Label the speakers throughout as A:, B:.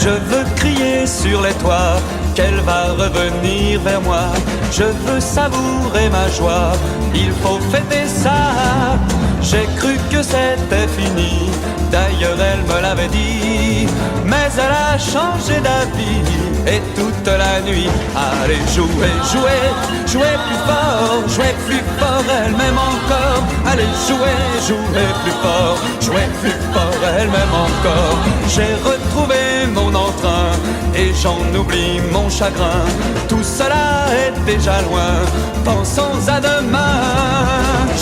A: Je veux crier sur les toits qu'elle va revenir vers moi. Je veux savourer ma joie, il faut fêter ça. J'ai cru que c'était fini, d'ailleurs elle me l'avait dit, mais elle a changé d'avis. Et toute la nuit, allez jouer, jouer, jouer plus fort, elle m'aime encore. Allez jouer, jouer plus fort, elle m'aime encore. J'ai retrouvé mon entrain et j'en oublie mon chagrin. Tout cela est déjà loin, pensons à demain.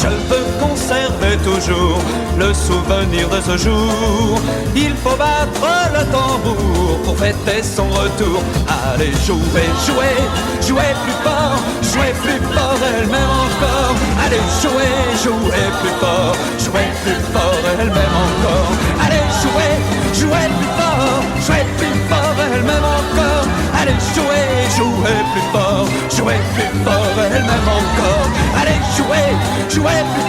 A: Je veux conserver toujours le souvenir de ce jour. Il faut battre le tambour pour fêter son retour. Allez jouer, jouer, jouer plus fort, elle m'aime encore. Allez jouer, jouer plus fort, elle m'aime encore. Allez jouer, jouer plus fort, elle m'aime encore. Allez jouer, jouer plus fort, elle m'aime encore. Allez jouer, jouer plus fort, elle m'aime encore. Allez jouer, jouer plus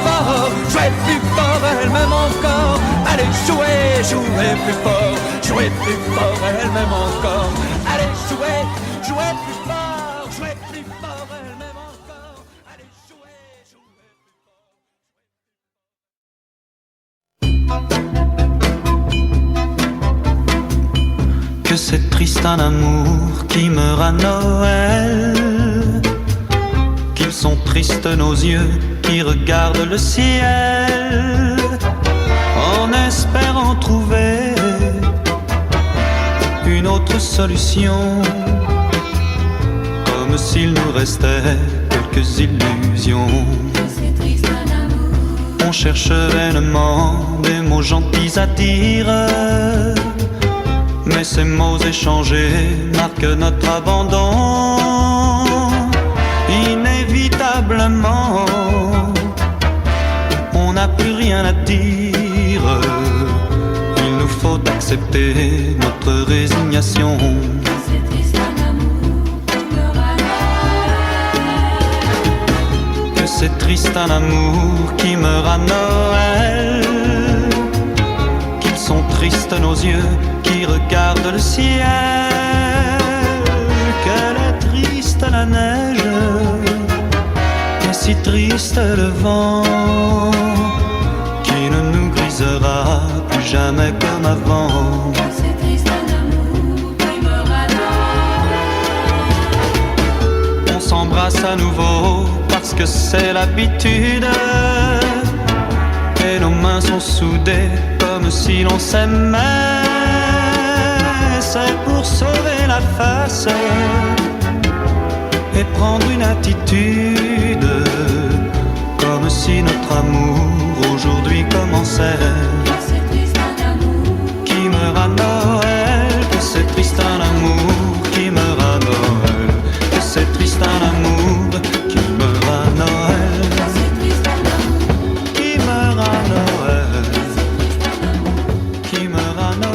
A: fort, elle m'aime encore. Allez jouer, jouer plus fort, elle m'aime encore. Allez jouer, jouer plus fort. Que c'est triste un amour qui meurt à Noël, qu'ils sont tristes nos yeux qui regardent le ciel, en espérant trouver une autre solution, comme s'il nous restait quelques illusions.
B: C'est triste un amour.
A: On cherche vainement des mots gentils à dire, mais ces mots échangés marquent notre abandon. Inévitablement, on n'a plus rien à dire. Il nous faut accepter notre résignation.
B: C'est triste un amour qui meurt à Noël.
A: Que c'est triste un amour qui meurt à Noël, qu'ils sont tristes nos yeux qui regardent le ciel. Qu'elle est triste la neige, et si triste le vent, qui ne nous grisera plus jamais comme avant.
B: C'est triste un amour qui meurt à Noël.
A: On s'embrasse à nouveau parce que c'est l'habitude, et nos mains sont soudées comme si l'on s'aimait. C'est pour sauver la face et prendre une attitude, comme si notre amour aujourd'hui commençait.
B: C'est triste un amour
A: Qui meurt à Noël, que c'est triste un amour qui meurt à Noël, que c'est triste un amour qui meurt à Noël,
B: c'est triste un amour
A: qui meurt à Noël, qui meurt à Noël.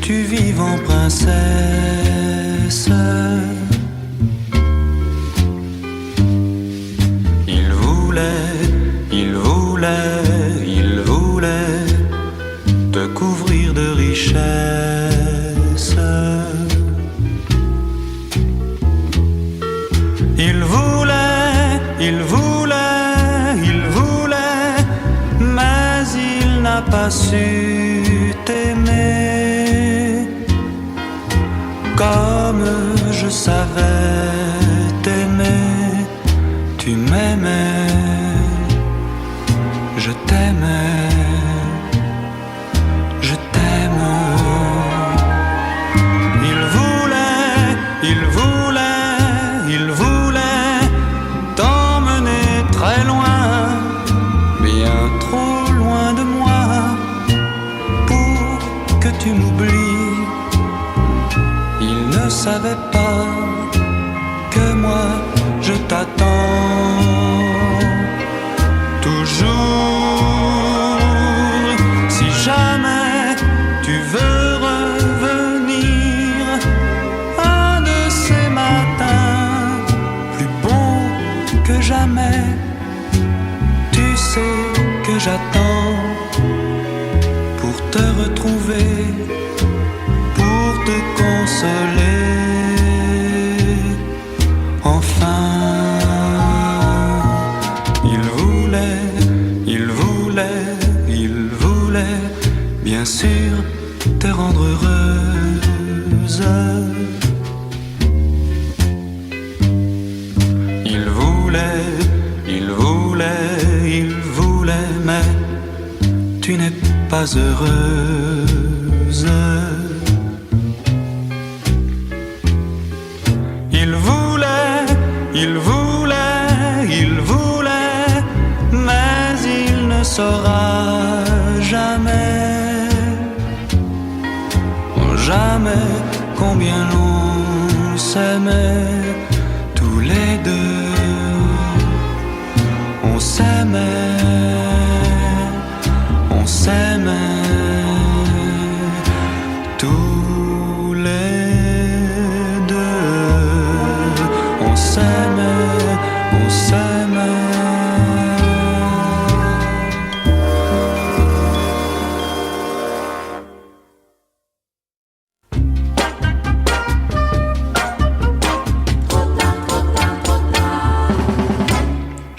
A: Tu vives en princesse. Il voulait te couvrir de richesses. Il voulait, mais il n'a pas su t'aimer comme je savais t'aimer. Tu m'aimais, je t'aimais, je t'aime. Il voulait t'emmener très loin, bien trop loin de moi, pour que tu m'oublies. Il ne savait pas mais tu sais que j'attends pour te retrouver, pour te consoler. Enfin, il voulait bien sûr te rendre heureuse. Il voulait, mais tu n'es pas heureuse. Il voulait, mais il ne saura jamais combien l'on s'aimait tous les deux. On s'aimait tous les deux. On s'aimait.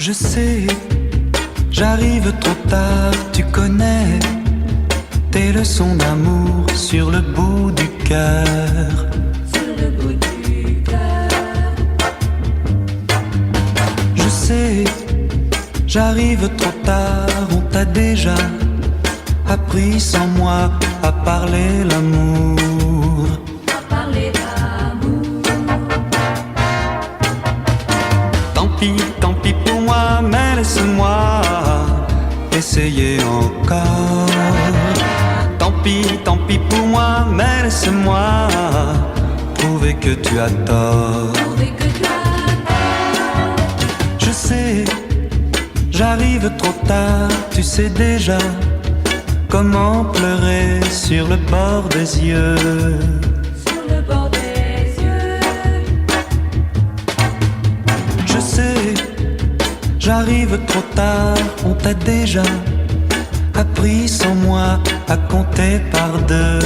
A: Je sais, j'arrive trop tard, tu connais tes leçons d'amour sur le bout du cœur.
B: Sur le bout du cœur.
A: Je sais, j'arrive trop tard, on t'a déjà appris sans moi à parler l'amour.
B: À parler d'amour.
A: Tant pis pour moi, mais laisse-moi essayer encore. Tant pis pour moi, mais laisse-moi prouver que tu as tort.
B: Prouver que tu as tort.
A: Je sais, j'arrive trop tard, tu sais déjà comment pleurer sur le bord des yeux.
B: Sur le bord des yeux.
A: Je sais, j'arrive trop tard, on t'a déjà appris sans moi à compter par deux.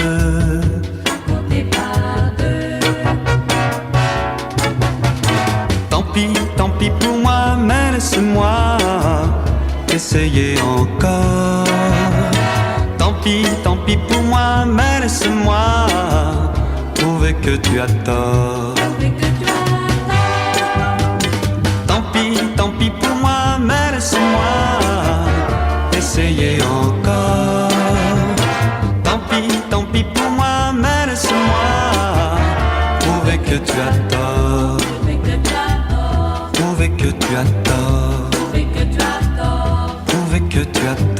B: Compter par deux.
A: Tant pis pour moi, mais laisse-moi essayer encore. Tant pis pour moi, mais laisse-moi prouver que tu as tort.
B: Prouver que tu as tort.
A: Tant pis pour moi, mais laisse-moi essayer encore. Tant pis pour moi, mais laisse-moi prouver que tu as tort.
B: Prouver que tu as tort.
A: Prouver que tu as tort.
B: Prouver que tu as tort.
A: Prouver que tu as tort.